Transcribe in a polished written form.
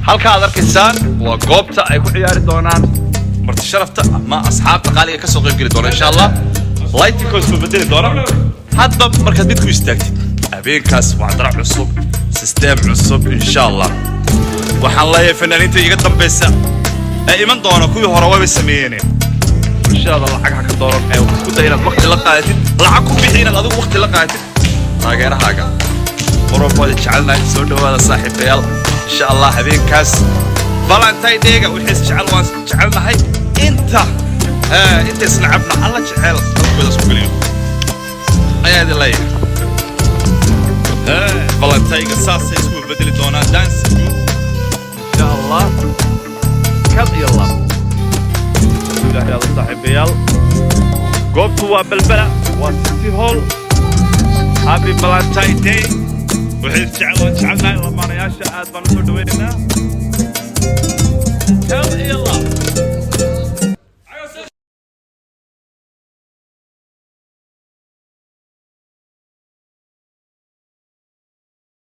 halka aad arkaysaan waa goobta ay ku ciyaari doonaan marti sharafta ama asxaabta qaaliga ka soo qayb geli doona insha Allah lighting cost bedeli doona hadba markaad mid ku istaagtid habeenkaas waa darac cusub system cusub insha Allah waxaan leeyahay fanaaniinta iga dambaysa ay iman doona kuwii hore way sameeyeen insha Allah lacag ka dooran ee isku day inaad waqti la qaadatid lacag ku bixin inaad adigu waqti la qaadatid taageerahaaga qorobada jecelnahay soo dhawaada saaxiibayaal insha Allah habeenkaas Valentine Day وحس جعلنا هاي انت انت سنعبنا الله جعل قلبنا اسمه اليوم اي هذه اللي Valentine قصاص اسمه بدل دونا دانس ان شاء الله كل يلا يا صاحبي يلا قبطوا بالبلا وسيتي هول هابي Valentine Day وحس جعلنا لما انا يا شاد بنصور دويننا